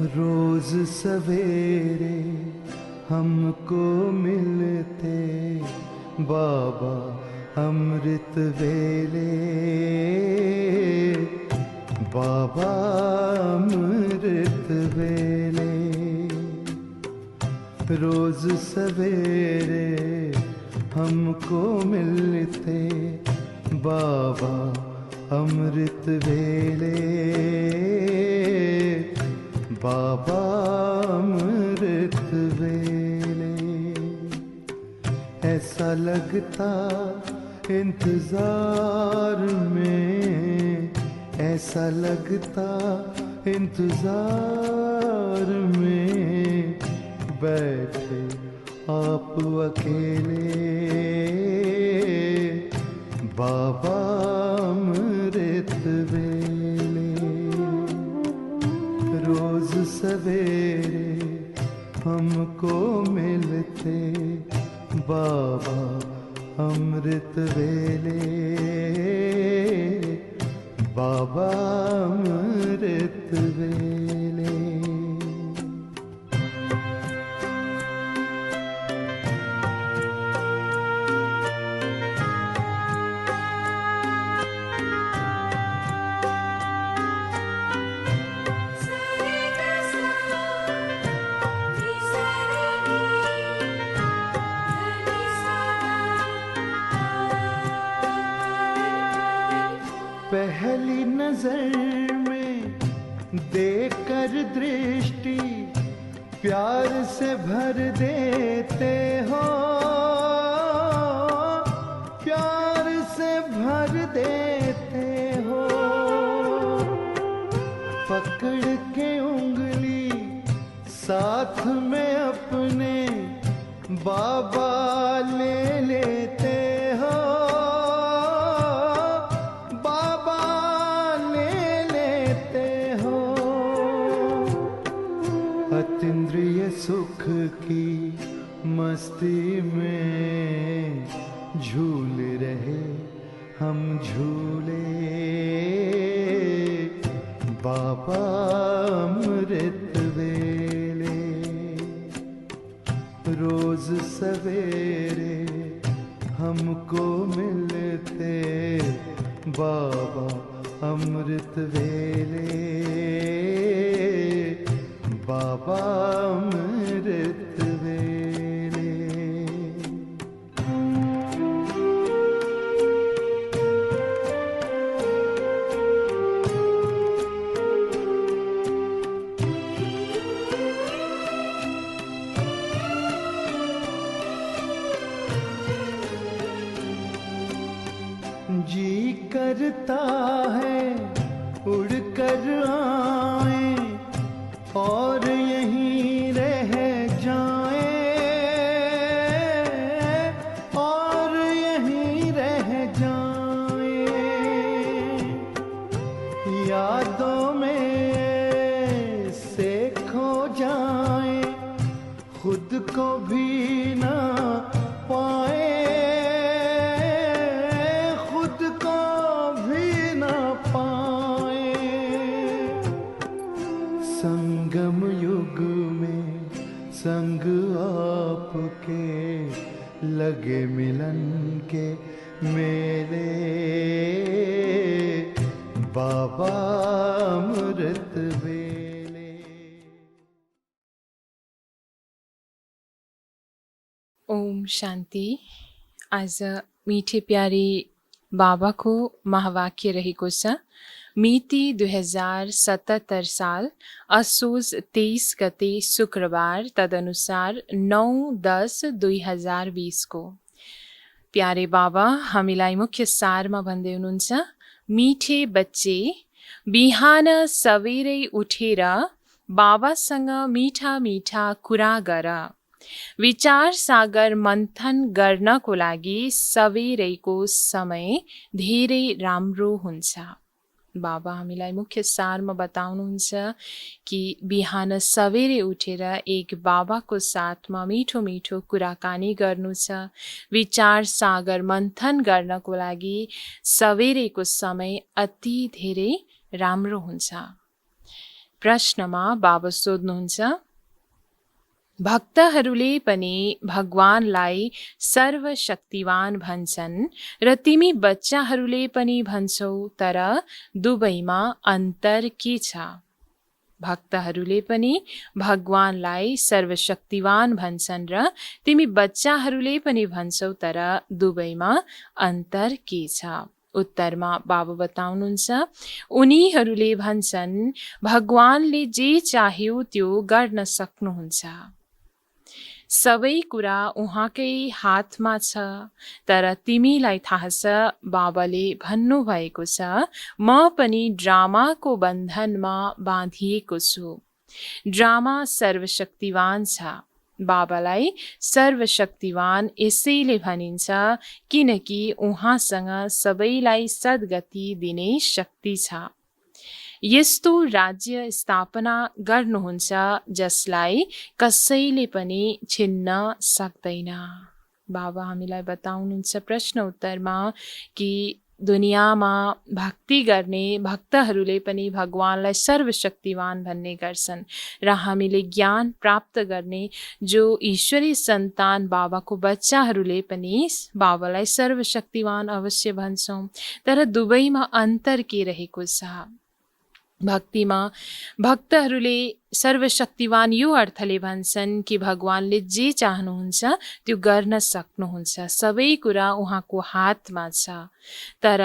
रोज सवेरे हमको मिलते बाबा अमृत वेले, बाबा अमृत वेले। रोज सवेरे हमको मिलते बाबा अमृत वेले, बाबा अमृत वेले। ऐसा लगता इंतजार में, ऐसा लगता इंतजार में, बैठे आप अकेले बाबा अमृत वेले। रोज सवेरे हमको मिलते बाबा अमृत वेले, बाबा अमृत वेले। पहली नजर में देखकर दृष्टि प्यार से भर देते हो, प्यार से भर देते हो। पकड़ के उंगली साथ में अपने बाबा ले लेते हो, अतीन्द्रिय सुख की मस्ती में झूल रहे हम झूले बाबा अमृत वेले। रोज सवेरे हमको मिलते बाबा अमृत वेले, बाबा अमृत वेले। जी करता है उड़कर आए और यहीं रह जाएं, और यहीं रह जाएं। यादों में से खो जाएं, खुद को भी ना पाए, खुद को भी ना पाए। संगम युग में संग आपके लगे मिलन के मेले बाबा अमृत वेले। ओम शांति। आज मीठे प्यारे बाबा को महावाक्य रहेको छ। मिति 2077 साल असोज 23 गते शुक्रबार, तदनुसार 9-10-2020 को। प्यारे बाबा हामीलाई मुख्य सारमा भन्दै हुनुहुन्छ, मिठे बच्चे बिहान सवेरै उठेर बाबासँग मीठा मीठा कुरा गर। विचार सागर मन्थन गर्नको लागि सवेरैको समय धेरै राम्रो हुन्छ। बाबा हामीलाई मुख्य सारमा बताउनुहुन्छ कि बिहान सवेरे उठेर एक बाबाको साथमा मिठो मिठो कुराकानी गर्नु छ। विचार सागर मन्थन गर्नको लागि सवेरेको समय अति धेरै राम्रो हुन्छ। प्रश्नमा बाबा सोध्नुहुन्छ, भक्तहरूले पनि भगवानलाई सर्वशक्तिवान भन्छन् र तिमी बच्चाहरूले पनि भन्छौ, तर दुवैमा अन्तर के छ? भक्तहरूले पनि भगवानलाई सर्वशक्तिवान भन्छन् र तिमी बच्चाहरूले पनि भन्छौ, तर दुवैमा अन्तर के छ? उत्तरमा बाबा बताउनुहुन्छ, उनीहरूले भन्छन् भगवानले जे चाह्यो त्यो गर्न सक्नुहुन्छ, सबै कुरा उहाँकै हातमा छ। तर तिमीलाई थाहा छ, बाबाले भन्नुभएको छ, म पनि ड्रामाको बन्धनमा बाँधिएको छु। ड्रामा सर्वशक्तिवान छ। बाबालाई सर्वशक्तिवान यसैले भनिन्छ किनकि उहाँसँग सबैलाई सद्गति दिने शक्ति छ। यस्तो राज्य स्थापना गर्नुहुन्छ जसलाई कसैले पनि छिन्न सक्दैन। बाबा हामीलाई बताउनुहुन्छ प्रश्न उत्तरमा कि दुनियाँमा भक्ति गर्ने भक्तहरूले पनि भगवानलाई सर्वशक्तिवान भन्ने गर्छन् र हामीले ज्ञान प्राप्त गर्ने जो ईश्वरी सन्तान बाबाको बच्चाहरूले पनि बाबालाई सर्वशक्तिवान अवश्य भन्छौँ। तर दुवैमा अन्तर के रहेको छ? भक्तिमा भक्तहरूले सर्वशक्तिवान यो अर्थले भन्छन् कि भगवानले जे चाहनुहुन्छ त्यो गर्न सक्नुहुन्छ, सबै कुरा उहाँको हातमा छ। तर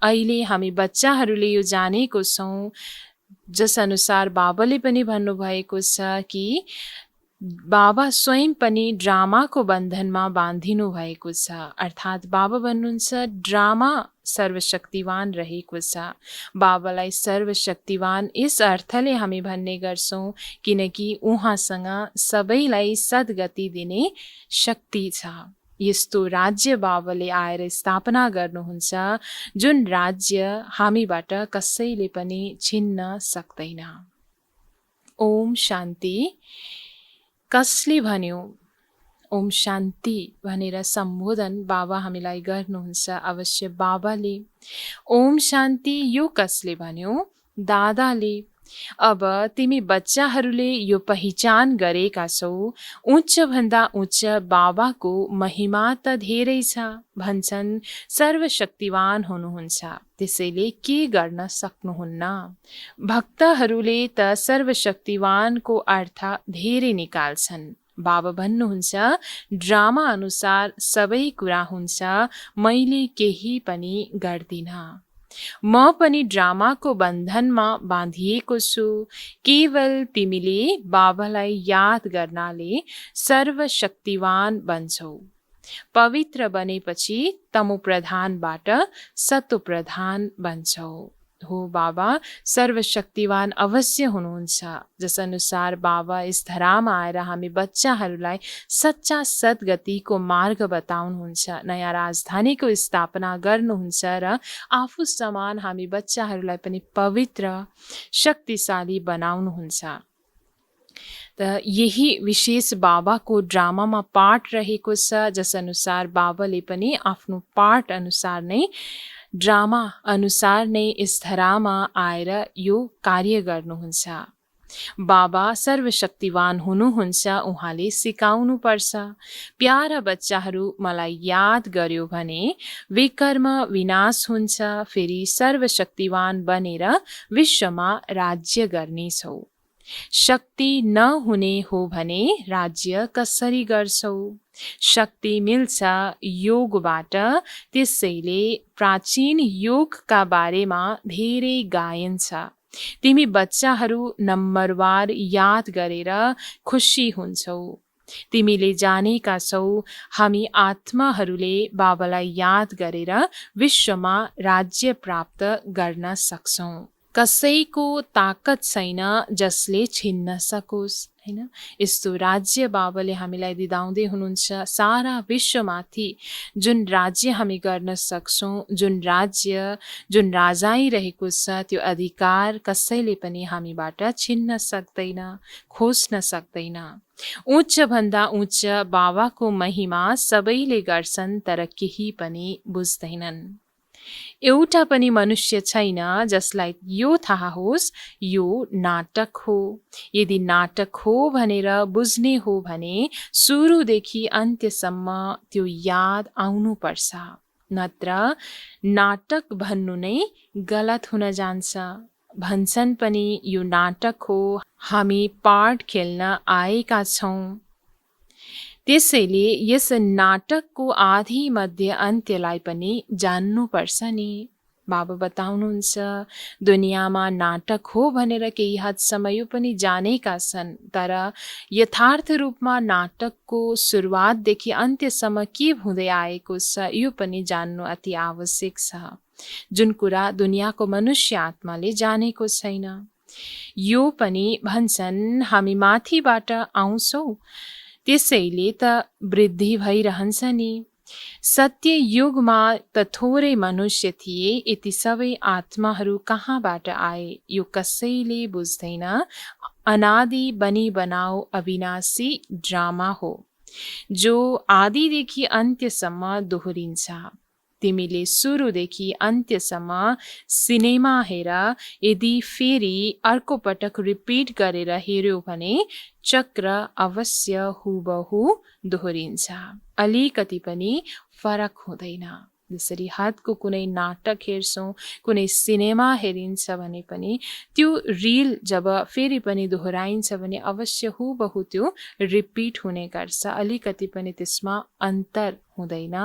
अहिले हामी बच्चाहरूले यो जानेको छौँ जस अनुसार बाबाले पनि भन्नुभएको छ कि बाबा स्वयं पनि ड्रामाको बन्धनमा बाँधिनु भएको छ। अर्थात् बाबा भन्नुहुन्छ ड्रामा सर्वशक्तिवान रहेको छ। बाबालाई सर्वशक्तिवान यस अर्थले हामी भन्ने गर्छौँ किनकि उहाँसँग सबैलाई सद्गति दिने शक्ति छ। यस्तो राज्य बाबाले आएर स्थापना गर्नुहुन्छ जुन राज्य हामीबाट कसैले पनि छिन्न सक्दैन। ओम शान्ति। कसले भन्यो ओम शान्ति भनेर सम्बोधन बाबा हामीलाई गर्नुहुन्छ? अवश्य बाबाले। ओम शान्ति यो कसले भन्यो? दादाले। अब तिमी बच्चाहरूले यो पहिचान गरेका छौ, उच्च भन्दा उच्च बाबाको महिमा त धेरै छ। भन्छन् सर्वशक्तिवान हुनुहुन्छ, त्यसैले के गर्न सक्नुहुन्न? भक्तहरूले त सर्वशक्तिवानको अर्थ धेरै निकाल्छन्। बाबा भन्नुहुन्छ ड्रामा अनुसार सबै कुरा हुन्छ, मैले केही पनि गर्दिनँ। म पनि ड्रामाको बन्धनमा बाँधिएको छु। केवल तिमीले बाबालाई याद गर्नाले सर्वशक्तिवान बन्छौ। पवित्र बनेपछि तमो प्रधानबाट सतो प्रधान बन्छौ। हो बाबा सर्वशक्तिवान अवश्य हुनुहुन्छ। जस अनुसार बाबा इस धरामा आएर हामी बच्चाहरूलाई सच्चा सद्गतिको मार्ग बताउनुहुन्छ, नयाँ राजधानीको स्थापना गर्नुहुन्छ र आफू समान हामी बच्चाहरूलाई पनि पवित्र शक्तिशाली बनाउनुहुन्छ। त यही विशेष बाबाको ड्रामामा पाठ रहेको छ। जस अनुसार बाबाले पनि आफ्नो पाठ अनुसार नै ड्रामा अनुसार नै इस धरामा आएर यो कार्य गर्नुहुन्छ। बाबा सर्वशक्तिवान हुनुहुन्छ, उहाँले सिकाउनु पर्छ। प्यारा बच्चाहरू, मलाई याद गर्यो भने विकर्म विनाश हुन्छ, फेरि सर्वशक्तिवान बनेर विश्वमा राज्य गर्नेछौ। शक्ति नहुने हो भने राज्य कसरी गर्छौ? शक्ति मिल्छ योगबाट, त्यसैले प्राचीन योगका बारेमा धेरै गाइन्छ। तिमी बच्चाहरू नम्बरवार याद गरेर खुसी हुन्छौ। तिमीले जानेका छौ हामी आत्माहरूले बाबालाई याद गरेर विश्वमा राज्य प्राप्त गर्न सक्छौँ। कसैको ताकत छैन जसले छिन्न सकोस्, हैन? यस्तो राज्य बाबाले हामीलाई दिँदाउँदै हुनुहुन्छ। सारा विश्वमाथि जुन राज्य हामी गर्न सक्छौँ, जुन राज्य जुन राजाई रहेको छ, त्यो अधिकार कसैले पनि हामीबाट छिन्न सक्दैन, खोज्न सक्दैन। उच्च भन्दा उच्च बाबाको महिमा सबैले गर्छन्, तर केही पनि बुझ्दैनन्। एउटा पनि मनुष्य छैन जसलाई यो थाहा होस् यो नाटक हो। यदि नाटक हो भनेर बुझ्ने हो भने सुरुदेखि अन्त्यसम्म त्यो याद आउनुपर्छ, नत्र नाटक भन्नु नै गलत हुन जान्छ। भन्छन् पनि यो नाटक हो, हामी पार्ट खेल्न आएका छौँ। त्यसैले यस नाटकको आदि मध्य अन्त्यलाई पनि जान्नुपर्छ नि। बाबा बताउनुहुन्छ दुनियाँमा नाटक हो भनेर केही हदसम्म यो पनि जानेका छन्, तर यथार्थ रूपमा नाटकको सुरुवातदेखि अन्त्यसम्म के हुँदै आएको छ यो पनि जान्नु अति आवश्यक छ, जुन कुरा दुनियाँको मनुष्य आत्माले जानेको छैन। यो पनि भन्छन् हामी माथिबाट आउँछौँ, त्यसैले त वृद्धि भइरहन्छ नि। सत्य युगमा त थोरै मनुष्य थिए, यति सबै आत्माहरू कहाँबाट आए यो कसैले बुझ्दैन। अनादि बनी बनाऊ अविनाशी ड्रामा हो, जो आदिदेखि अन्त्यसम्म दोहोरिन्छ। तिमीले सुरुदेखि अन्त्यसम्म सिनेमा हेर, यदि फेरि अर्को पटक रिपिट गरेर हेर्यो भने चक्र अवश्य हुबहु दोहोरिन्छ, अलिकति पनि फरक हुँदैन। जसरी हातको कुनै नाटक हेर्छौँ, कुनै सिनेमा हेरिन्छ भने पनि त्यो रिल जब फेरि पनि दोहोऱ्याइन्छ भने अवश्य हुबहु त्यो रिपिट हुने गर्छ, अलिकति पनि त्यसमा अन्तर हुँदैन,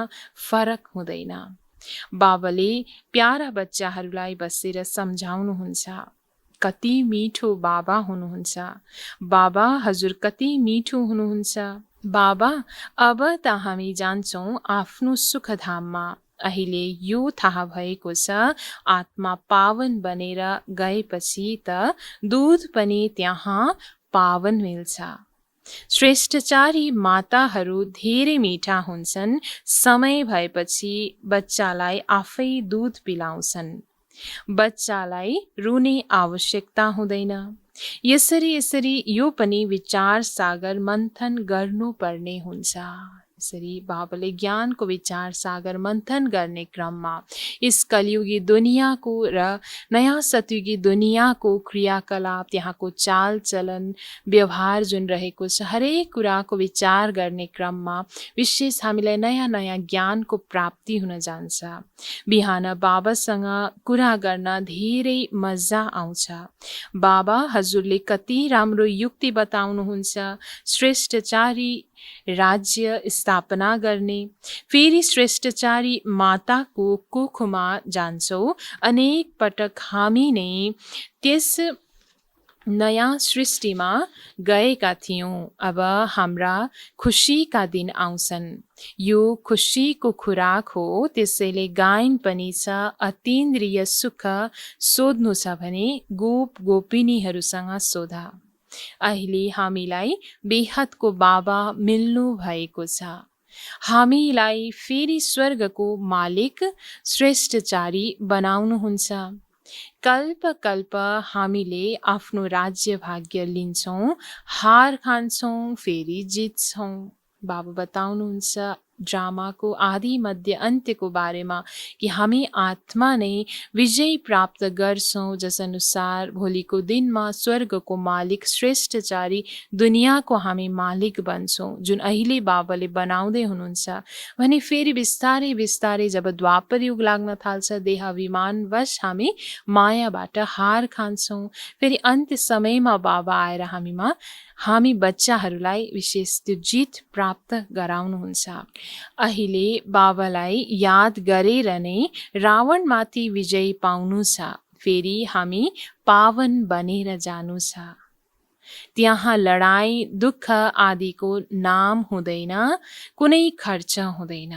फरक हुँदैन। बाबाले प्यारा बच्चाहरूलाई बसेर सम्झाउनुहुन्छ, कति मिठो बाबा हुनुहुन्छ, बाबा हजुर कति मिठो हुनुहुन्छ। बाबा अब त हामी जान्छौँ आफ्नो सुखधाममा। अहिले यो थाहा भएको छ आत्मा पावन बनेर गएपछि त दूध पनि त्यहाँ पावन मिल्छ। श्रेष्ठचारी माताहरू धेरै मिठा हुन्छन्, समय भएपछि बच्चालाई आफै दूध पिलाउँछन्, बच्चालाई रुने आवश्यकता हुँदैन। यसरी यो पनि विचार सागर मन्थन गर्नुपर्ने हुन्छ। यसरी बाबाले ज्ञानको विचार सागर मन्थन गर्ने क्रममा यस कलियुगी दुनियाँको र नयाँ सतयुगी दुनियाँको क्रियाकलाप, त्यहाँको चालचलन व्यवहार जुन रहेको छ, हरेक कुराको विचार गर्ने क्रममा विशेष हामीलाई नयाँ नयाँ ज्ञानको प्राप्ति हुन जान्छ। बिहान बाबासँग कुरा गर्न धेरै मजा आउँछ। बाबा हजुरले कति राम्रो युक्ति बताउनुहुन्छ, श्रेष्ठचारी राज्य स्थापना गर्ने। फेरि श्रेष्ठचारी माताको कुखमा जान्छौँ, अनेक पटक हामी नै त्यस नयाँ सृष्टिमा गएका थियौँ। अब हाम्रा खुसीका दिन आउँछन्, यो खुसीको खुराक हो, त्यसैले गायन पनि छ। अतीन्द्रिय सुख सोध्नु छ भने गोप गोपिनीहरूसँग सोधा। अहिले हामीलाई बेहदको बाबा मिल्नु भएको छ, हामीलाई फेरि स्वर्गको मालिक श्रेष्ठचारी बनाउनुहुन्छ। कल्प कल्प हामीले आफ्नो राज्य भाग्य लिन्छौँ, हार खान्छौँ, फेरि जित्छौँ। बाबा बताउनुहुन्छ ड्रामाको आदि मध्य अन्त्यको बारेमा कि हामी आत्मा नै विजय प्राप्त गर्छौँ, जसअनुसार भोलिको दिनमा स्वर्गको मालिक श्रेष्ठचारी दुनियाँको हामी मालिक बन्छौँ, जुन अहिले बाबाले बनाउँदै हुनुहुन्छ। भने फेरि बिस्तारै बिस्तारै जब द्वापर युग लाग्न थाल्छ, देह अभिमानवश हामी मायाबाट हार खान्छौँ। फेरि अन्त्य समयमा बाबा आएर हामी बच्चाहरूलाई विशेष त्यो जित प्राप्त गराउनुहुन्छ। अहिले बाबालाई याद गरेर नै रावणमाथि विजय पाउनु छ, फेरि हामी पावन बनेर जानु छ। त्यहाँ लडाई दुःख आदिको नाम हुँदैन, कुनै खर्च हुँदैन।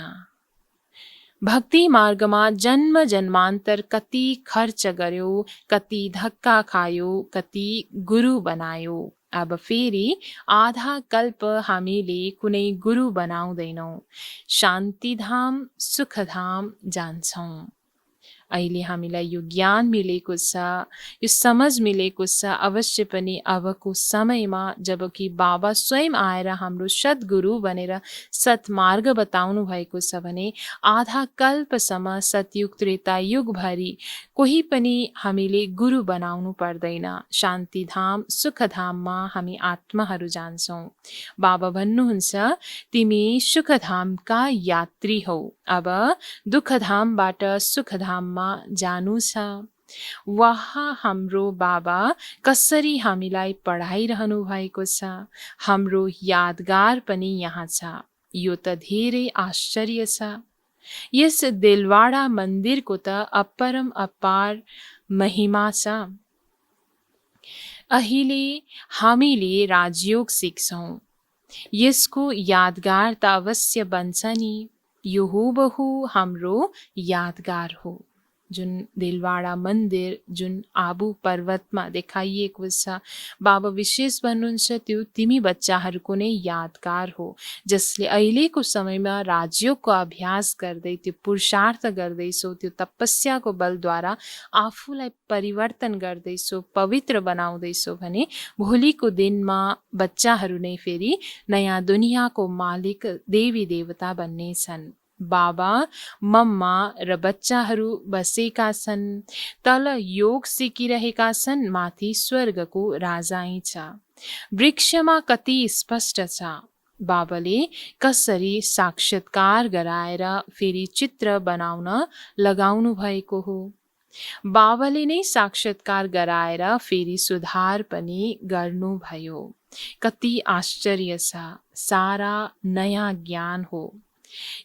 भक्ति मार्गमा जन्म जन्मान्तर कति खर्च गर्यो, कति धक्का खायो, कति गुरु बनायो। अब फेरि आधा कल्प हामीले कुनै गुरु बनाउँदैनौँ, शान्तिधाम सुखधाम जान्छौँ। अहिले हामीलाई यो ज्ञान मिलेको छ, यो समझ मिलेको छ। अवश्य पनि अबको समयमा जबकि बाबा स्वयं आएर हाम्रो सद्गुरु बनेर सत्मार्ग बताउनु भएको छ भने आधा कल्पसम्म सतयुग त्रेता युगभरि कोही पनि हामीले गुरु बनाउनु पर्दैन। शान्तिधाम सुखधाममा हामी आत्माहरू जान्छौँ। बाबा भन्नुहुन्छ, तिमी सुखधामका यात्री हौ, अब दुःखधामबाट सुखधाममा जानु छ। वहाँ हाम्रो बाबा कसरी हामीलाई पढाइरहनु भएको छ, हाम्रो यादगार पनि यहाँ छ। यो त धेरै आश्चर्य छ। यस दिलवाडा मन्दिरको त अपरम अपार महिमा छ। अहिले हामीले राजयोग सिक्छौँ, यसको यादगार त अवश्य बन्छ नि। यो हुबहु हाम्रो यादगार हो। जुन दिलवाडा मन्दिर जुन आबु पर्वतमा देखाइएको छ, बाबा विशेष भन्नुहुन्छ त्यो तिमी बच्चाहरूको नै यादगार हो, जसले अहिलेको समयमा राजयोगको अभ्यास गर्दै त्यो पुरुषार्थ गर्दैछौ, त्यो तपस्याको बलद्वारा आफूलाई परिवर्तन गर्दैछौ, पवित्र बनाउँदैछौ भने भोलिको दिनमा बच्चाहरू नै फेरि नयाँ दुनियाँको मालिक देवी देवता बन्नेछन्। बाबा मम्मा र बच्चाहरू बसेका छन्, तल योग सिकिरहेका छन्, माथि स्वर्गको राजाई छ। वृक्षमा कति स्पष्ट छ, बाबाले कसरी साक्षात्कार गराएर फेरि चित्र बनाउन लगाउनु भएको हो। बाबाले नै साक्षात्कार गराएर फेरि सुधार पनि गर्नुभयो। कति आश्चर्य छ, सारा नयाँ ज्ञान हो।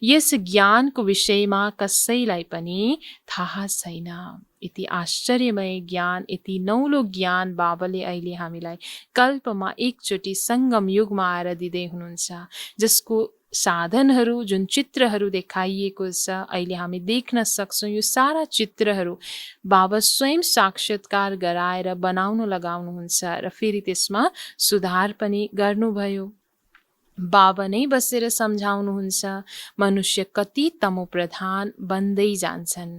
यस ज्ञानको विषयमा कसैलाई पनि थाहा छैन। यति आश्चर्यमय ज्ञान, यति नौलो ज्ञान बाबाले अहिले हामीलाई कल्पमा एकचोटि सङ्गम युगमा आएर दिँदै हुनुहुन्छ, जसको साधनहरू जुन चित्रहरू देखाइएको छ अहिले हामी देख्न सक्छौँ। यो सारा चित्रहरू बाबा स्वयं साक्षात्कार गराएर बनाउन लगाउनुहुन्छ र फेरि त्यसमा सुधार पनि गर्नुभयो। बाबा नै बसेर सम्झाउनुहुन्छ, मनुष्य कति तमोप्रधान बन्दै जान्छन्,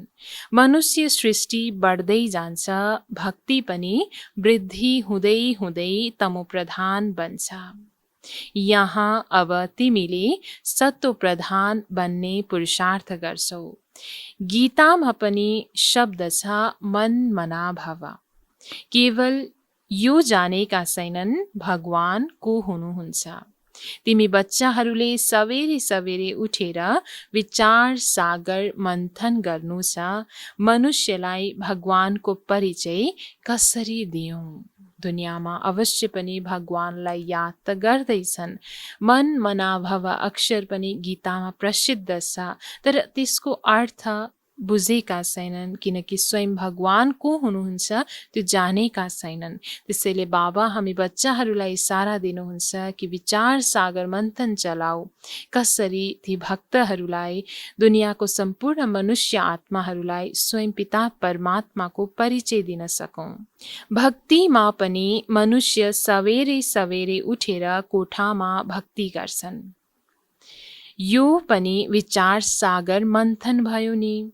मनुष्य सृष्टि बढ्दै जान्छ, भक्ति पनि वृद्धि हुँदै हुँदै तमोप्रधान बन्छ। यहाँ अब तिमीले सत्वप्रधान बन्ने पुरुषार्थ गर्छौ। गीतामा पनि शब्द छ, मन मना भव। केवल यो जानेका छैनन् भगवान को हुनुहुन्छ। तिमी बच्चाहरूले सवेरे सवेरे उठेर विचार सागर मन्थन गर्नु छ, मनुष्यलाई भगवानको परिचय कसरी दियौँ। दुनियाँमा अवश्य पनि भगवानलाई याद त गर्दैछन्। मन मना भव अक्षर पनि गीतामा प्रसिद्ध छ, तर त्यसको अर्थ बुझेका छैनन्, किनकि स्वयं भगवान को हुनुहुन्छ त्यो जानेका छैनन्। त्यसैले बाबा हामी बच्चाहरूलाई इसारा दिनुहुन्छ कि विचार सागर मन्थन चलाऊ, कसरी ती भक्तहरूलाई, दुनियाँको सम्पूर्ण मनुष्य आत्माहरूलाई स्वयं पिता परमात्माको परिचय दिन सकौँ। भक्तिमा पनि मनुष्य सवेरे सवेरे उठेर कोठामा भक्ति गर्छन्। यो पनि विचार सागर मन्थन भयो नि।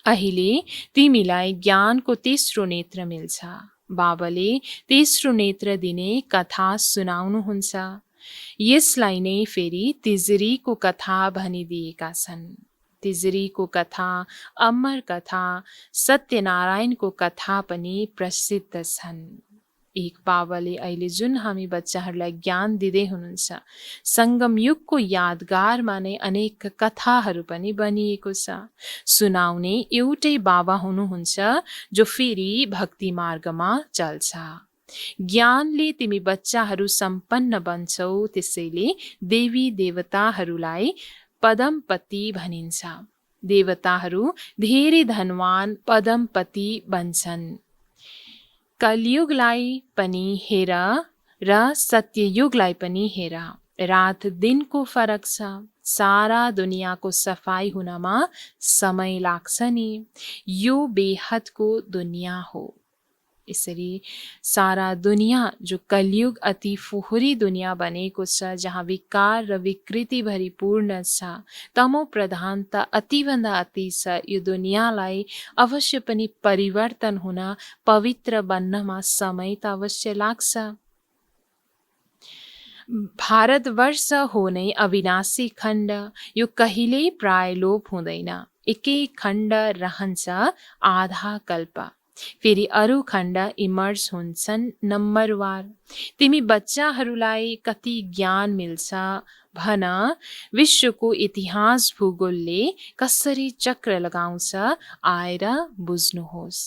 अहिले तिमीलाई ज्ञानको तेस्रो नेत्र मिल्छ। बाबाले तेस्रो नेत्र दिने कथा सुनाउनुहुन्छ। यसलाई नै फेरि तिजरीको कथा भनिदिएका छन्। तिजरीको कथा, अमर कथा, सत्यनारायणको कथा पनि प्रसिद्ध छन्। एक बाबाले अहिले जुन हामी बच्चाहरूलाई ज्ञान दिँदै हुनुहुन्छ, सङ्गम युगको यादगारमा नै अनेक कथाहरू पनि बनिएको छ। सुनाउने एउटै बाबा हुनुहुन्छ जो फेरि भक्ति मार्गमा चल्छ। ज्ञानले तिमी बच्चाहरू सम्पन्न बन्छौ, त्यसैले देवी देवताहरूलाई पदमपति भनिन्छ। देवताहरू धेरै धनवान पदमपति बन्छन्। कलियुगलाई पनि हेर र सत्ययुगलाई पनि हेर, रात दिनको फरक छ। सारा दुनियाँको सफाई हुनमा समय लाग्छ नि। यो बेहदको दुनियाँ हो। यसरी सारा दुनियाँ जो कलियुग अति फोहोरी दुनियाँ बनेको छ, जहाँ विकार र विकृति भरिपूर्ण छ, तमो प्रधानता अतिभन्दा अति छ, यो दुनियाँलाई अवश्य पनि परिवर्तन हुन, पवित्र बन्नमा समय त अवश्य लाग्छ। भारतवर्ष हो नै अविनाशी खण्ड, यो कहिल्यै प्राय लोप हुँदैन। एकै खण्ड रहन्छ आधा कल्प, फेरि अरू खण्ड इमर्ज हुन्छन् नम्बरवार। तिमी बच्चाहरूलाई कति ज्ञान मिल्छ भन, विश्वको इतिहास भूगोलले कसरी चक्र लगाउँछ आएर बुझ्नुहोस्।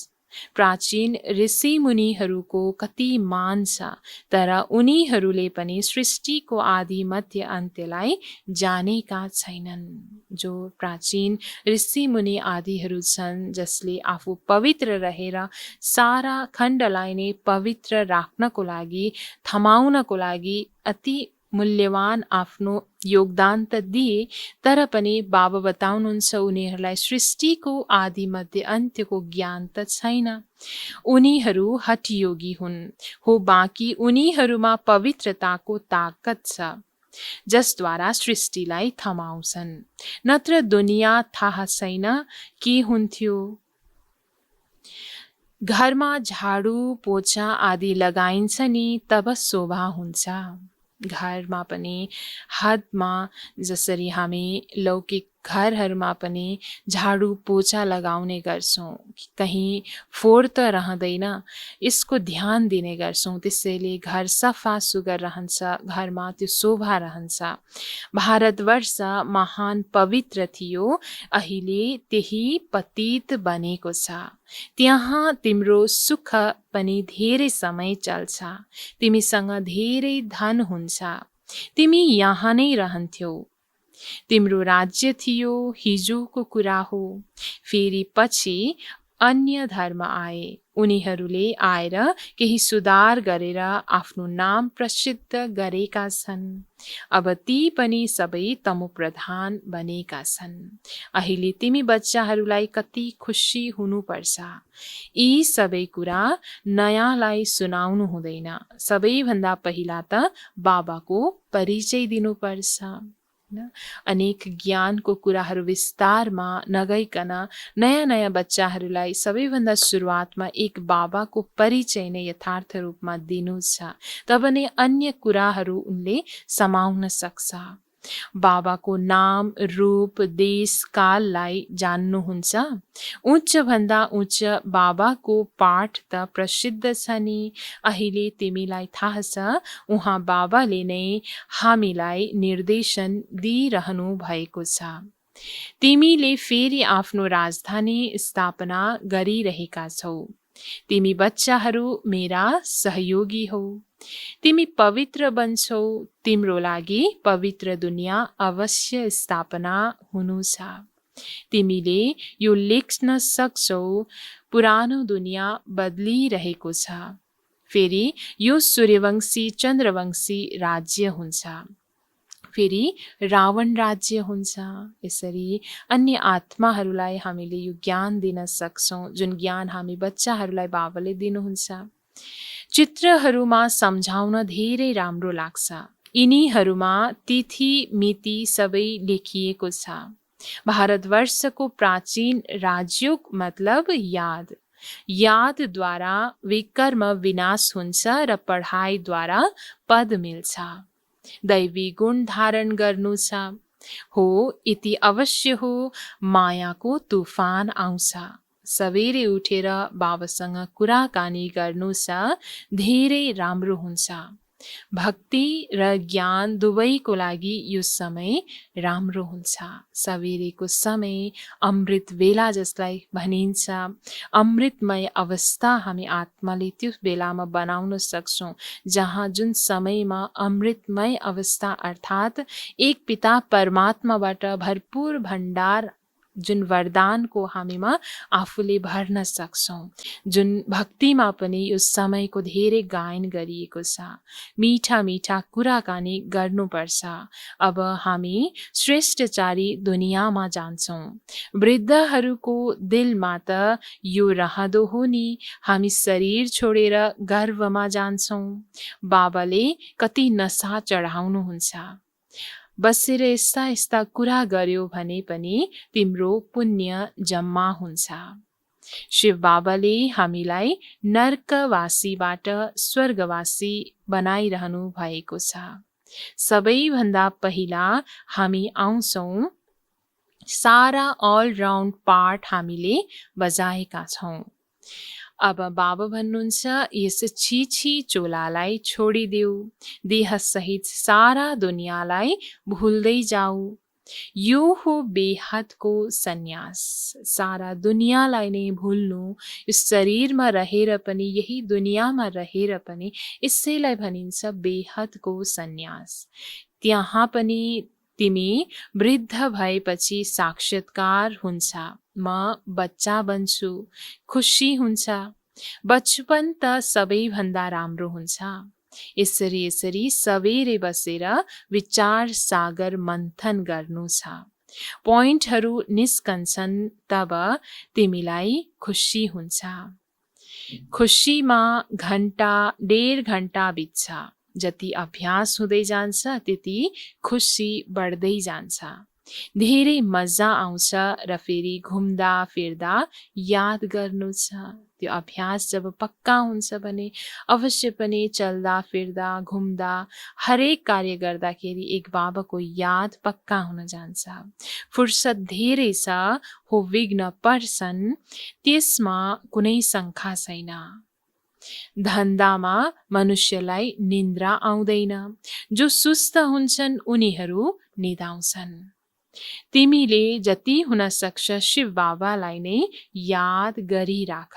प्राचीन ऋषि मुनिहरूको कति मान छ, तर उनीहरूले पनि सृष्टिको आदि मध्य अन्त्यलाई जानेका छैनन्। जो प्राचीन ऋषि मुनि आदिहरू छन्, जसले आफू पवित्र रहेर सारा खण्डलाई नै पवित्र राख्नको लागि, थमाउनको लागि अति मूल्यवान आफ्नो योगदान त दिए, तर पनि बाबा बताउनुहुन्छ उनीहरूलाई सृष्टिको आदि मध्य अन्त्यको ज्ञान त छैन। उनीहरू हठयोगी हुन् हो, बाँकी उनीहरूमा पवित्रताको ताकत छ, जसद्वारा सृष्टिलाई थमाउँछन्। नत्र दुनियाँ थाहा छैन के हुन्थ्यो। घरमा झाडु पोछा आदि लगाइन्छ नि, तब शोभा हुन्छ। घरमा पनि हदमा, जसरी हामी लौकिक घरहरूमा पनि झाडु पोछा लगाउने गर्छौँ, कहीँ फोहोर त रहँदैन, यसको ध्यान दिने गर्छौँ। त्यसैले घर सफा सुग्घर रहन्छ, घरमा त्यो शोभा रहन्छ। भारतवर्ष महान पवित्र थियो, अहिले त्यही पतित बनेको छ। त्यहाँ तिम्रो सुख पनि धेरै समय चल्छ, तिमीसँग धेरै धन हुन्छ, तिमी यहाँ नै रहन्थ्यौ। तिम्रो राज्य थियो, हिजोको कुरा हो। फेरि पछि अन्य धर्म आए, उनीहरूले आएर केही सुधार गरेर आफ्नो नाम प्रसिद्ध गरेका छन्। अब ती पनि सबै तमोप्रधान बनेका छन्। अहिले तिमी बच्चाहरूलाई कति खुसी हुनुपर्छ। यी सबै कुरा नयाँलाई सुनाउनु हुँदैन, सबैभन्दा पहिला त बाबाको परिचय दिनुपर्छ। अनेक ज्ञानको कुराहरू विस्तारमा नगइकन नयाँ नयाँ बच्चाहरूलाई सबैभन्दा सुरुवातमा एक बाबाको परिचय नै यथार्थ रूपमा दिनु छ, तब नै अन्य कुराहरू उनले समाउन सक्छ। बाबाको नाम, रूप, देश, काललाई जान्नुहुन्छ। उच्च भन्दा उच्च बाबाको पाठ त प्रसिद्ध छ नि। अहिले तिमीलाई थाहा छ, उहाँ बाबाले नै हामीलाई निर्देशन दिइरहनु भएको छ। तिमीले फेरि आफ्नो राजधानी स्थापना गरिरहेका छौ। तिमी बच्चाहरू मेरा सहयोगी हौ। तिमी पवित्र बन्छौ, तिम्रो लागि पवित्र दुनियाँ अवश्य स्थापना हुनु छ। तिमीले यो लेख्न सक्छौ, पुरानो दुनियाँ बदलिरहेको छ, फेरि यो सूर्यवंशी चन्द्रवंशी राज्य हुन्छ, फेरि रावण राज्य हुन्छ। यसरी अन्य आत्माहरूलाई हामीले यो ज्ञान दिन सक्छौँ, जुन ज्ञान हामी बच्चाहरूलाई बाबाले दिनुहुन्छ। चित्रहरूमा सम्झाउन धेरै राम्रो लाग्छ। यिनीहरूमा तिथि मिति सबै लेखिएको छ। भारतवर्षको प्राचीन राजयोग मतलब याद। यादद्वारा विकर्म विनाश हुन्छ र पढाइद्वारा पद मिल्छ। दैवी गुण धारण गर्नु छ हो, यति अवश्य हो। मायाको तुफान आउँछ। सवेरे उठेर बाबासँग कुराकानी गर्नु छ, धेरै राम्रो हुन्छ। भक्ति र ज्ञान दुवैको लागि यो समय राम्रो हुन्छ। सवेरेको समय अमृत बेला जसलाई भनिन्छ, अमृतमय अवस्था हामी आत्माले त्यो बेलामा बनाउन सक्छौँ, जहाँ जुन समयमा अमृतमय अवस्था अर्थात् एक पिता परमात्माबाट भरपूर भण्डार जुन वरदानको हामीमा आफूले भर्न सक्छौँ, जुन भक्तिमा पनि यो समयको धेरै गायन गरिएको छ। मिठा मिठा कुराकानी गर्नुपर्छ। अब हामी श्रेष्ठचारी दुनियाँमा जान्छौँ। वृद्धहरूको दिलमा त यो रहँदो हो नि, हामी शरीर छोडेर गर्भमा जान्छौँ। बाबाले कति नशा चढाउनुहुन्छ। बसेर यस्ता यस्ता कुरा गर्यो भने पनि तिम्रो पुण्य जम्मा हुन्छ। शिव बाबाले हामीलाई नर्कवासीबाट स्वर्गवासी बनाइरहनु भएको छ। सबैभन्दा पहिला हामी आउँछौँ, सारा अलराउन्ड पार्ट हामीले बजाएका छौँ। अब बाबा भन्नुहुन्छ, यस छिछि चोलालाई छोडिदेऊ, देहसहित सारा दुनियाँलाई भुल्दै जाऊ। यो हो बेहदको सन्यास। सारा दुनियाँलाई नै भुल्नु, यो शरीरमा रहेर पनि, यही दुनियाँमा रहेर पनि, यसैलाई भनिन्छ बेहदको सन्यास। त्यहाँ पनि तिमी वृद्ध भएपछि साक्षात्कार हुन्छ। म बच्चा बन्छु, खुसी हुन्छ। बचपन त सबैभन्दा राम्रो हुन्छ। यसरी यसरी सबेरै बसेर विचार सागर मन्थन गर्नु छ। पोइन्टहरू निस्कन्छन्, तब तिमीलाई खुसी हुन्छ। खुसीमा घन्टा 1.5 घन्टा बित्छ। जति अभ्यास हुँदै जान्छ त्यति खुसी बढ्दै जान्छ। धेरै मजा आउँछ र फेरि घुम्दा फिर्दा याद गर्नु छ। त्यो अभ्यास जब पक्का हुन्छ भने अवश्य पनि चल्दा फिर्दा घुम्दा हरेक कार्य गर्दाखेरि एक बाबाको याद पक्का हुन जान्छ। फुर्सद धेरै छ, हो विघ्न पर्छन्, त्यसमा कुनै शङ्का छैन। धन्दामा मनुष्यलाई निन्द्रा आउँदैन। जो सुस्त हुन्छन् उनीहरू निदाउँछन्। तिमीले जति हुन सक्छ शिव बाबालाई नै याद गरिराख।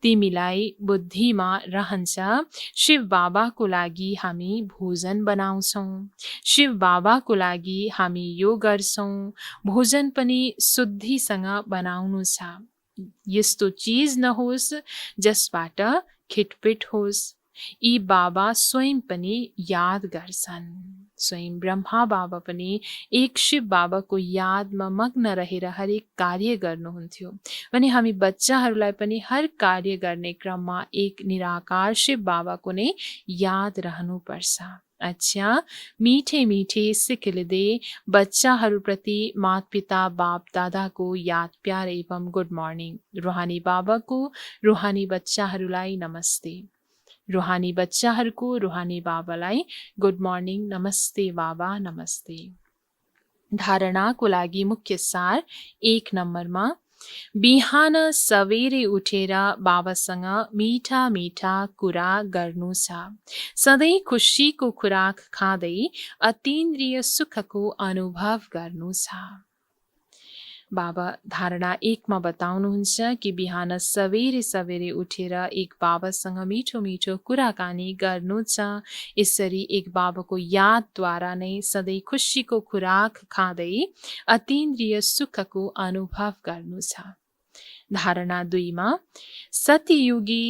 तिमीलाई बुद्धिमा रहन्छ, शिव बाबाको लागि हामी भोजन बनाउँछौँ, शिव बाबाको लागि हामी यो गर्छौँ। भोजन पनि शुद्धिसँग बनाउनु छ। यस्तो चिज नहोस् जसबाट खिटपिट होस्। यी बाबा स्वयं पनि याद गर्छन्। स्वयं ब्रह्मा बाबा पनि एक शिव बाबाको यादमा मग्न रहेर हरेक कार्य गर्नुहुन्थ्यो। भने हामी बच्चाहरूलाई पनि हर कार्य गर्ने क्रममा एक निराकार शिव बाबाको नै याद रहनुपर्छ। अच्छा, मीठे मीठे सिख लिँदै बच्चाहरूप्रति माता पिता बाप दादाको याद प्यार एवं गुड मर्निङ। रुहानी बाबाको रुहानी बच्चाहरूलाई नमस्ते। रुहानी बच्चाहरूको रुहानी बाबालाई गुड मर्निङ, नमस्ते बाबा, नमस्ते। धारणाको लागि मुख्य सार 1 नम्बरमा, बिहान सवेरे उठेर बाबासँग मिठा मिठा कुरा गर्नु छ। सधैँ खुसीको खुराक खाँदै अतीन्द्रिय सुखको अनुभव गर्नु छ। बाबा धारणा 1 मा बताउनुहुन्छ कि बिहान सवेरे सवेरे उठेर एक बाबासँग मिठो मिठो कुराकानी गर्नु छ। यसरी एक बाबाको यादद्वारा नै सधैँ खुसीको खुराक खाँदै अतीन्द्रिय सुखको अनुभव गर्नु छ। धारणा 2 मा, सत्ययुगी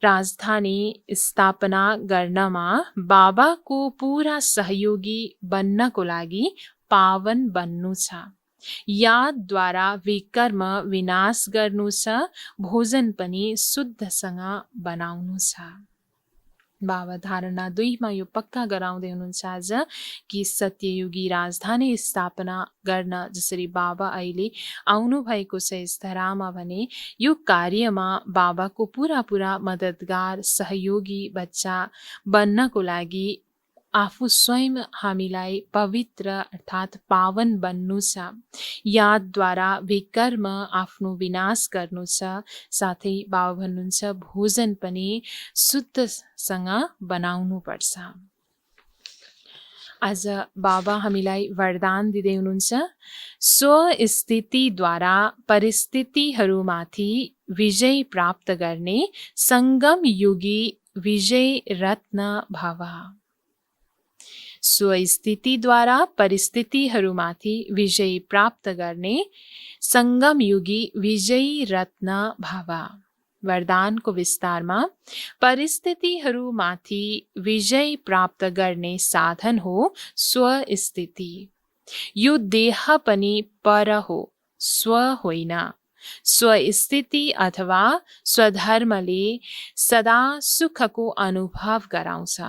राजधानी स्थापना गर्नमा बाबाको पूरा सहयोगी बन्नको लागि पावन बन्नु छ। यादद्वारा विकर्म विनाश गर्नु छ। भोजन पनि शुद्धसँग बनाउनु छ। बाबा धारणा 2 मा यो पक्का गराउँदै हुनुहुन्छ आज कि सत्ययुगी राजधानी स्थापना गर्न जसरी बाबा अहिले आउनु भएको छ यस धरामा, भने यो कार्यमा बाबाको पूरा मद्दतगार सहयोगी बच्चा बन्नको लागि आफू स्वयं हामीलाई पवित्र अर्थात् पावन बन्नु छ। यादद्वारा विकर्म आफ्नो विनाश गर्नु छ। साथै बाबा भन्नुहुन्छ भोजन पनि शुद्धसँग बनाउनु पर्छ। आज बाबा हामीलाई वरदान दिँदै हुनुहुन्छ, स्वस्थितिद्वारा परिस्थितिहरूमाथि विजय प्राप्त गर्ने सङ्गम युगी विजय रत्न भव। स्वस्थितिद्वारा परिस्थितिहरूमाथि विजय प्राप्त गर्ने सङ्गमयुगी विजयी रत्न भव। वरदानको विस्तारमा परिस्थितिहरूमाथि विजय प्राप्त गर्ने साधन हो स्वस्थिति। यो देह पनि पर हो, स्व होइन। स्वस्थिति अथवा स्वधर्मले सदा सुखको अनुभव गराउँछ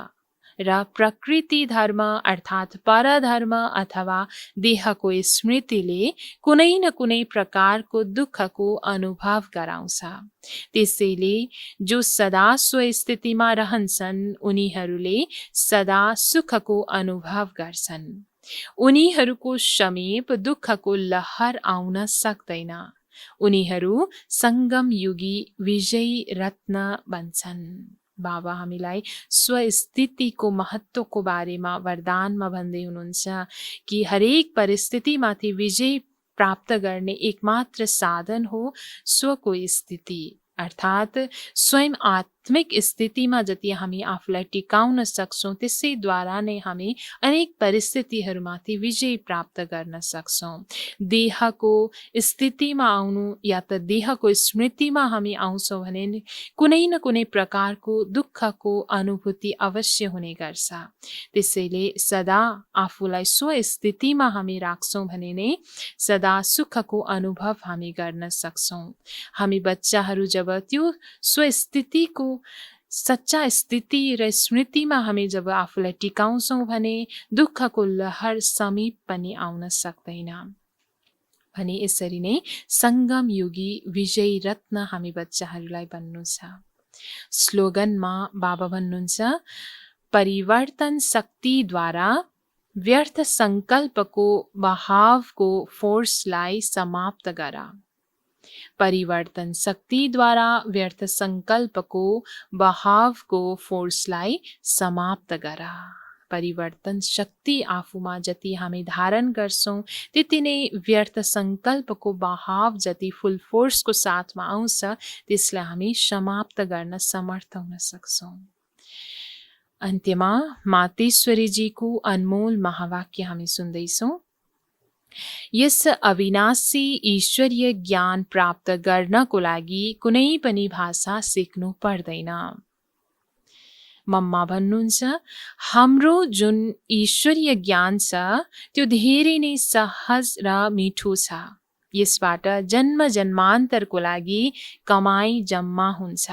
र प्रकृति धर्म अर्थात् परधर्म अथवा देहको स्मृतिले कुनै न कुनै प्रकारको दुःखको अनुभव गराउँछ। त्यसैले जो सदा स्वस्थितिमा रहन्छन् उनीहरूले सदा सुखको अनुभव गर्छन्। उनीहरूको समीप दुःखको लहर आउन सक्दैन। उनीहरू सङ्गमयुगी विजयी रत्न बन्छन्। बाबा हामीलाई स्वस्थितिको महत्त्वको बारेमा वरदानमा भन्दै हुनुहुन्छ कि हरेक परिस्थितिमाथि विजय प्राप्त गर्ने एकमात्र साधन हो स्वको स्थिति अर्थात् स्वयं आत्मिक स्थितिमा जति हामी आफूलाई टिकाउन सक्छौँ त्यसैद्वारा नै हामी अनेक परिस्थितिहरूमाथि विजय प्राप्त गर्न सक्छौँ। देहको स्थितिमा आउनु या त देहको स्मृतिमा हामी आउँछौँ भने कुनै न कुनै प्रकारको दुःखको अनुभूति अवश्य हुने गर्छ। त्यसैले सदा आफूलाई स्वस्थितिमा हामी राख्छौँ भने नै सदा सुखको अनुभव हामी गर्न सक्छौँ। हामी बच्चाहरू जब त्यो स्वस्थितिको सच्चा स्थिति र स्मृतिमा हामी जब आफूलाई टिकाउँछौँ भने दुःखको लहर समीप पनि आउन सक्दैन। भने यसरी नै सङ्गमयुगी विजयी रत्न हामी बच्चाहरूलाई बन्नु छ। स्लोगनमा बाबा भन्नुहुन्छ, परिवर्तन शक्तिद्वारा व्यर्थ सङ्कल्पको बहावको फोर्सलाई समाप्त गर। परिवर्तन शक्तिद्वारा व्यर्थ सङ्कल्पको बहावको फोर्सलाई समाप्त गर। परिवर्तन शक्ति आफूमा जति हामी धारण गर्छौँ त्यति नै व्यर्थ सङ्कल्पको बहाव जति फुल फोर्सको साथमा आउँछ त्यसलाई हामी समाप्त गर्न समर्थ हुन सक्छौँ। अन्त्यमा मातेश्वरीजीको अनमोल महावाक्य हामी सुन्दैछौँ। यस अविनाशी ईश्वरीय ज्ञान प्राप्त गर्नको लागि कुनै पनि भाषा सिक्नु पर्दैन। मम्मा भन्नुहुन्छ, हाम्रो जुन ईश्वरीय ज्ञान छ त्यो धेरै नै सहज र मिठो छ। यसबाट जन्म जन्मान्तरको लागि कमाई जम्मा हुन्छ।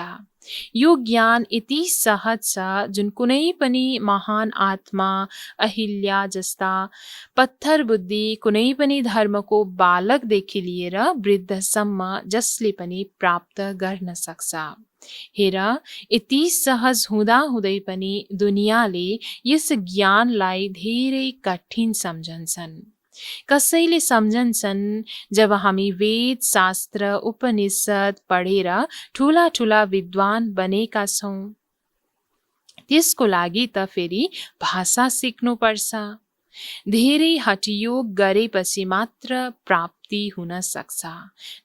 यो ज्ञान यति सहज छ जुन कुनै पनि महान आत्मा अहिल्या जस्ता पत्थर बुद्धि कुनै पनि धर्मको बालकदेखि लिएर वृद्धसम्म जसले पनि प्राप्त गर्न सक्छ। हेर, यति सहज हुँदाहुँदै पनि दुनियाँले यस ज्ञानलाई धेरै कठिन सम्झन्छन्। कसैले सम्झन्छन् जब हामी वेद शास्त्र उपनिषद पढेर ठुला ठुला विद्वान बनेका छौँ त्यसको लागि त फेरि भाषा सिक्नुपर्छ। धेरै हठयोग गरेपछि मात्र प्राप्ति हुन सक्छ।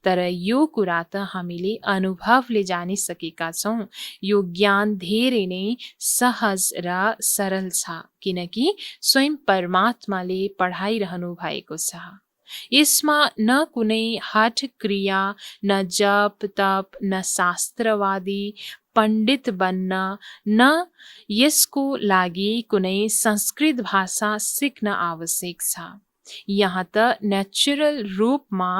तर यो कुरा त हामीले अनुभवले जानिसकेका छौँ। यो ज्ञान धेरै नै सहज र सरल छ किनकि स्वयं परमात्माले पढाइरहनु भएको छ। यसमा न कुनै हठ क्रिया, न जप तप, न शास्त्रवादी पण्डित बन्न, न यसको लागि कुनै संस्कृत भाषा सिक्न आवश्यक छ। यहाँ त नेचुरल रूपमा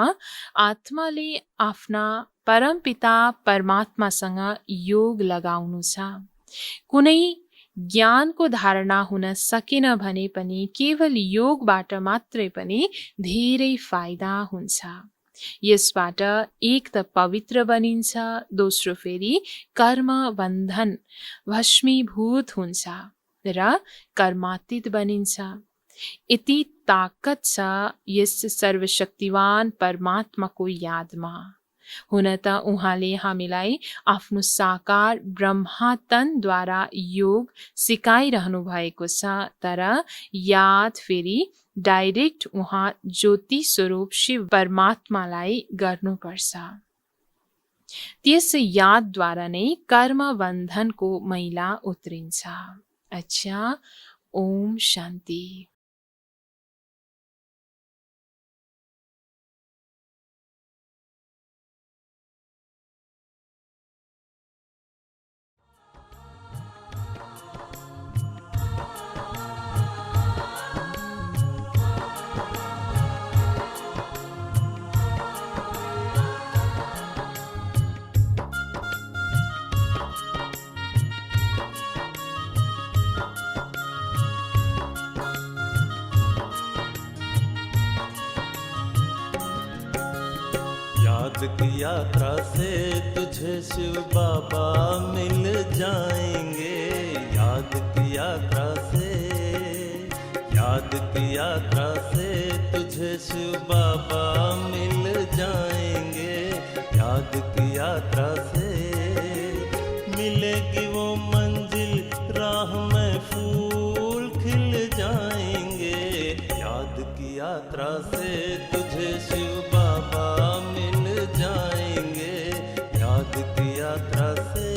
आत्माले आफ्ना परमपिता परमात्मासँग योग लगाउनु छ। कुनै ज्ञानको धारणा हुन सकेन भने पनि केवल योगबाट मात्रै पनि धेरै फाइदा हुन्छ। यसबाट एक त पवित्र बनिन्छ, दोस्रो फेरि कर्म बन्धन भस्मीभूत हुन्छ र कर्मातीत बनिन्छ। यति ताकत छ यस सर्वशक्तिवान परमात्माको यादमा। हुन त उहाँले हामीलाई आफ्नो साकार ब्रह्मातनद्वारा योग सिकाइरहनु भएको छ, तर याद फेरि डाइरेक्ट उहाँ ज्योति स्वरूप शिव परमात्मालाई गर्नुपर्छ। त्यस यादद्वारा नै कर्म बन्धनको मैला उत्रिन्छ। अच्छा, ओम शांति। याद की यात्रा से तुझे शिव बाबा मिल जाएंगे। याद की यात्रा से, याद की यात्रा से तुझे शिव बाबा मिल जाएंगे। याद की यात्रा से मिलेगी वो मंजिल, राह में फूल खिल जाएंगे। याद की यात्रा से तुझे शिव बाबा मिल जाएंगे। याद की यात्रा से।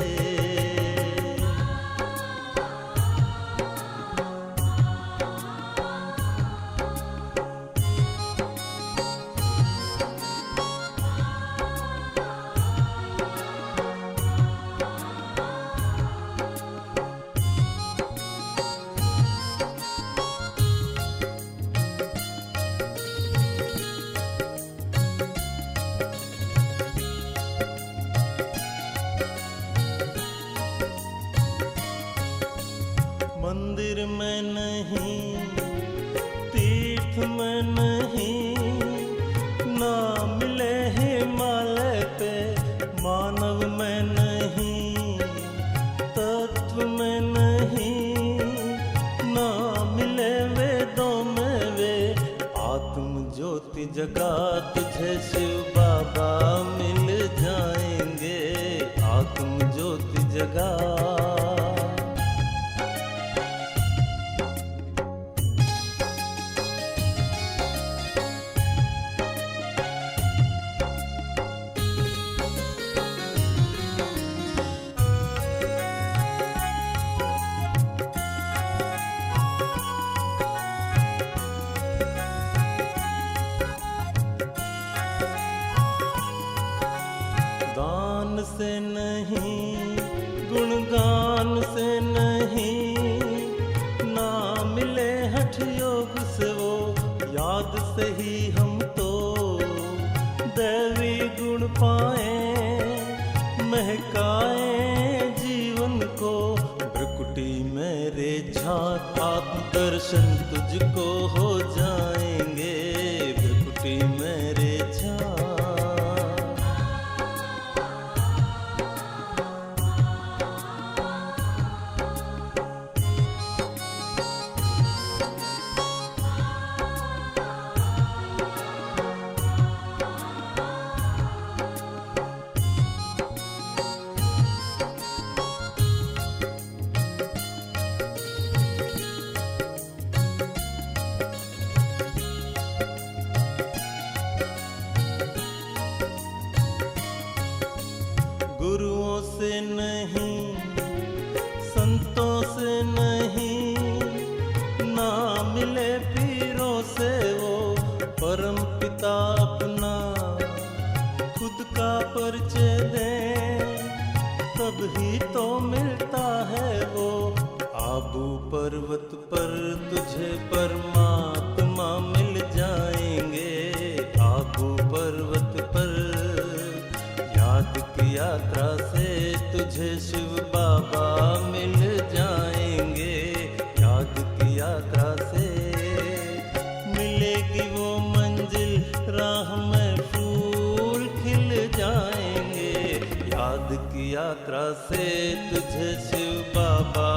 मंदिर में नहीं, तीर्थ में नहीं, ना मिले हिमालय पे मानव में नहीं, तत्व में नहीं, ना मिले वेदों में वे आत्म ज्योति जगा तुझे शिव बाबा मिल जाएंगे। आत्म ज्योति जगा। दान से नहीं, गुणगान से नहीं, ना मिले हठ योग से वो याद से ही हम तो दैवी गुण पाए, महकाए जीवन को। भ्रकुटी मेरे झांक आत्म दर्शन तुझको हो जाएंगे। भ्रकुटी मेरे झांक। गुरुओं से नहीं, संतों से नहीं, ना मिले पीरों से वो परम पिता अपना खुद का परिचय दे, तब ही तो मिलता है वो। आबू पर्वत पर तुझे परमात्मा मिल जाएंगे। आबू पर्वत पर याद की यात्रा से तुझे शिव बाबा मिल जाएंगे। याद की यात्रा से मिलेगी वो मंजिल, राह में फूल खिल जाएंगे। याद की यात्रा से तुझे शिव बाबा